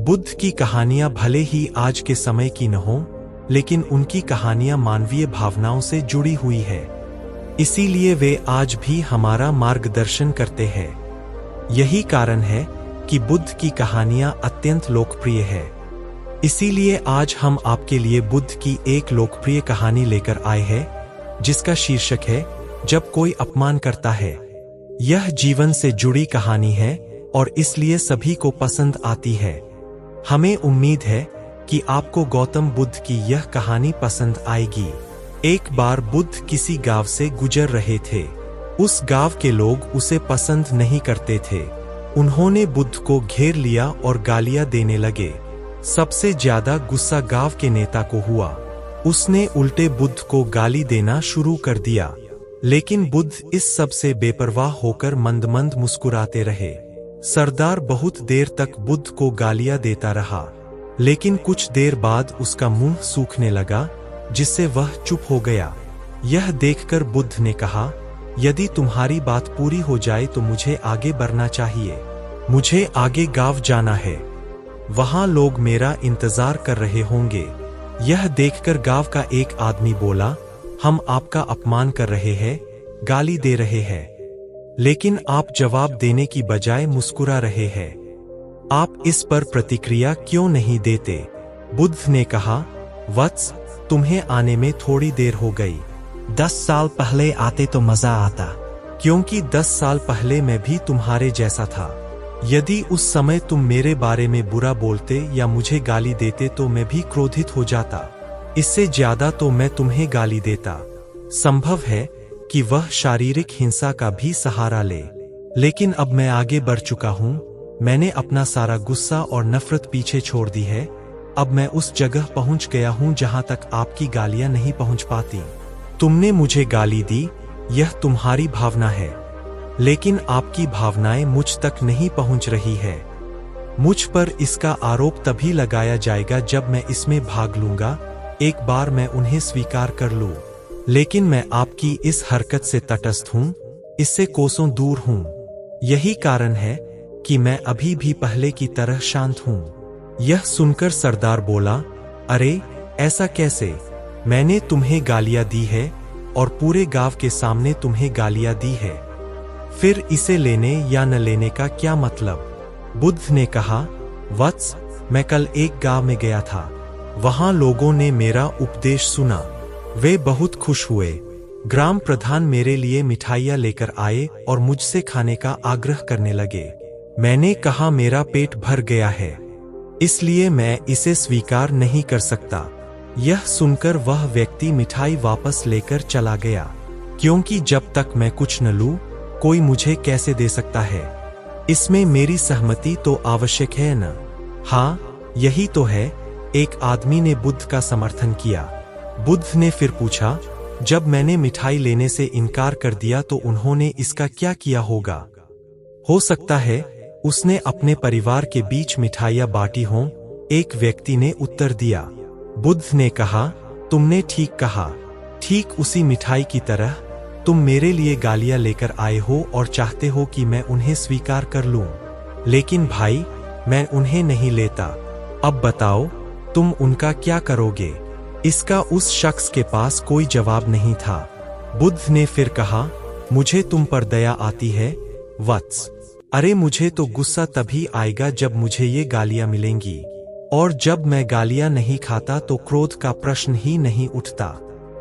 बुद्ध की कहानियां भले ही आज के समय की न हों, लेकिन उनकी कहानियां मानवीय भावनाओं से जुड़ी हुई है। इसीलिए वे आज भी हमारा मार्गदर्शन करते हैं। यही कारण है कि बुद्ध की कहानियां अत्यंत लोकप्रिय है। इसीलिए आज हम आपके लिए बुद्ध की एक लोकप्रिय कहानी लेकर आए हैं, जिसका शीर्षक है जब कोई अपमान करता है। यह जीवन से जुड़ी कहानी है और इसलिए सभी को पसंद आती है। हमें उम्मीद है कि आपको गौतम बुद्ध की यह कहानी पसंद आएगी। एक बार बुद्ध किसी गांव से गुजर रहे थे। उस गांव के लोग उसे पसंद नहीं करते थे। उन्होंने बुद्ध को घेर लिया और गालियां देने लगे। सबसे ज्यादा गुस्सा गांव के नेता को हुआ। उसने उल्टे बुद्ध को गाली देना शुरू कर दिया, लेकिन बुद्ध इस सब से बेपरवाह होकर मंद मंद मुस्कुराते रहे। सरदार बहुत देर तक बुद्ध को गालियां देता रहा, लेकिन कुछ देर बाद उसका मुंह सूखने लगा, जिससे वह चुप हो गया। यह देखकर बुद्ध ने कहा, यदि तुम्हारी बात पूरी हो जाए तो मुझे आगे बढ़ना चाहिए। मुझे आगे गांव जाना है। वहां लोग मेरा इंतजार कर रहे होंगे। यह देखकर गांव का एक आदमी बोला, हम आपका अपमान कर रहे हैं, गाली दे रहे हैं, लेकिन आप जवाब देने की बजाय मुस्कुरा रहे हैं। आप इस पर प्रतिक्रिया क्यों नहीं देते? बुद्ध ने कहा, वत्स, तुम्हें आने में थोड़ी देर हो गई। 10 साल पहले आते तो मजा आता, क्योंकि 10 साल पहले मैं भी तुम्हारे जैसा था। यदि उस समय तुम मेरे बारे में बुरा बोलते या मुझे गाली देते तो मैं भी क्रोधित हो जाता। इससे ज्यादा तो मैं तुम्हें गाली देता। संभव है कि वह शारीरिक हिंसा का भी सहारा ले, लेकिन अब मैं आगे बढ़ चुका हूं। मैंने अपना सारा गुस्सा और नफरत पीछे छोड़ दी है। अब मैं उस जगह पहुंच गया हूं जहां तक आपकी गालियां नहीं पहुंच पाती। तुमने मुझे गाली दी, यह तुम्हारी भावना है, लेकिन आपकी भावनाएं मुझ तक नहीं पहुंच रही है। मुझ पर इसका आरोप तभी लगाया जाएगा जब मैं इसमें भाग लूंगा। एक बार मैं उन्हें स्वीकार कर लूं, लेकिन मैं आपकी इस हरकत से तटस्थ हूं, इससे कोसों दूर हूं। यही कारण है कि मैं अभी भी पहले की तरह शांत हूं। यह सुनकर सरदार बोला, अरे ऐसा कैसे? मैंने तुम्हें गालियां दी है और पूरे गांव के सामने तुम्हें गालियां दी है, फिर इसे लेने या न लेने का क्या मतलब? बुद्ध ने कहा, वत्स, मैं कल एक गांव में गया था। वहां लोगों ने मेरा उपदेश सुना। वे बहुत खुश हुए। ग्राम प्रधान मेरे लिए मिठाइयां लेकर आए और मुझसे खाने का आग्रह करने लगे। मैंने कहा, मेरा पेट भर गया है, इसलिए मैं इसे स्वीकार नहीं कर सकता। यह सुनकर वह व्यक्ति मिठाई वापस लेकर चला गया, क्योंकि जब तक मैं कुछ न लूं, कोई मुझे कैसे दे सकता है? इसमें मेरी सहमति तो आवश्यक है न? हाँ, यही तो है। एक आदमी ने बुद्ध का समर्थन किया। बुद्ध ने फिर पूछा, जब मैंने मिठाई लेने से इनकार कर दिया तो उन्होंने इसका क्या किया होगा? हो सकता है उसने अपने परिवार के बीच मिठाइयां बांटी हों, एक व्यक्ति ने उत्तर दिया। बुद्ध ने कहा, तुमने ठीक कहा। ठीक उसी मिठाई की तरह तुम मेरे लिए गालियां लेकर आए हो और चाहते हो कि मैं उन्हें स्वीकार कर लूं। लेकिन भाई, मैं उन्हें नहीं लेता। अब बताओ, तुम उनका क्या करोगे? इसका उस शख्स के पास कोई जवाब नहीं था। बुद्ध ने फिर कहा, मुझे तुम पर दया आती है, वत्स। अरे मुझे तो गुस्सा तभी आएगा जब मुझे ये गालियां मिलेंगी, और जब मैं गालियां नहीं खाता तो क्रोध का प्रश्न ही नहीं उठता।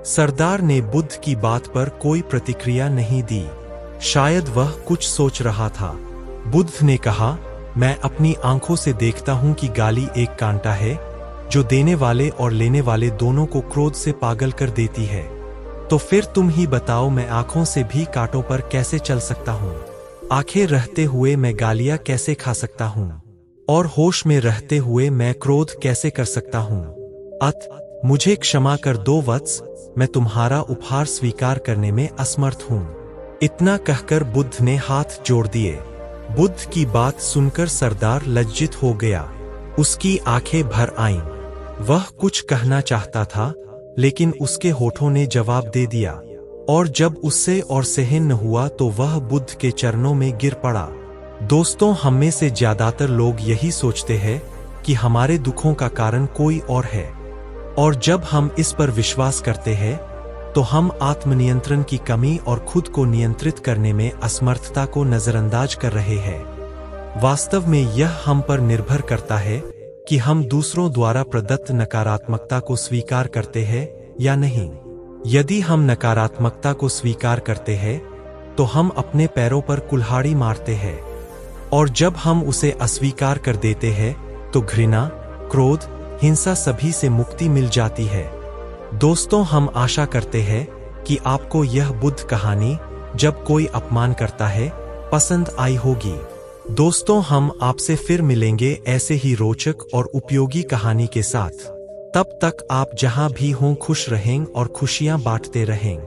सरदार ने बुद्ध की बात पर कोई प्रतिक्रिया नहीं दी। शायद वह कुछ सोच रहा था। बुद्ध ने कहा, मैं अपनी आंखों से देखता हूं कि गाली एक कांटा है जो देने वाले और लेने वाले दोनों को क्रोध से पागल कर देती है। तो फिर तुम ही बताओ, मैं आंखों से भी कांटों पर कैसे चल सकता हूं? आंखें रहते हुए मैं गालियां कैसे खा सकता हूं? और होश में रहते हुए मैं क्रोध कैसे कर सकता हूं? मुझे क्षमा कर दो वत्स, मैं तुम्हारा उपहार स्वीकार करने में असमर्थ हूं। इतना कहकर बुद्ध ने हाथ जोड़ दिए। बुद्ध की बात सुनकर सरदार लज्जित हो गया। उसकी आंखें भर आईं। वह कुछ कहना चाहता था, लेकिन उसके होठों ने जवाब दे दिया, और जब उससे और सहन न हुआ तो वह बुद्ध के चरणों में गिर पड़ा। दोस्तों, हम में से ज्यादातर लोग यही सोचते हैं कि हमारे दुखों का कारण कोई और है। और जब हम इस पर विश्वास करते हैं तो हम आत्मनियंत्रण की कमी और खुद को नियंत्रित करने में असमर्थता को नजरअंदाज कर रहे हैं। वास्तव में यह हम पर निर्भर करता है कि हम दूसरों द्वारा प्रदत्त नकारात्मकता को स्वीकार करते हैं या नहीं। यदि हम नकारात्मकता को स्वीकार करते हैं तो हम अपने पैरों पर कुल्हाड़ी मारते हैं, और जब हम उसे अस्वीकार कर देते हैं तो घृणा, क्रोध, हिंसा सभी से मुक्ति मिल जाती है। दोस्तों, हम आशा करते हैं कि आपको यह बुद्ध कहानी, जब कोई अपमान करता है, पसंद आई होगी। दोस्तों, हम आपसे फिर मिलेंगे ऐसे ही रोचक और उपयोगी कहानी के साथ। तब तक आप जहां भी हों खुश रहें और खुशियां बांटते रहें।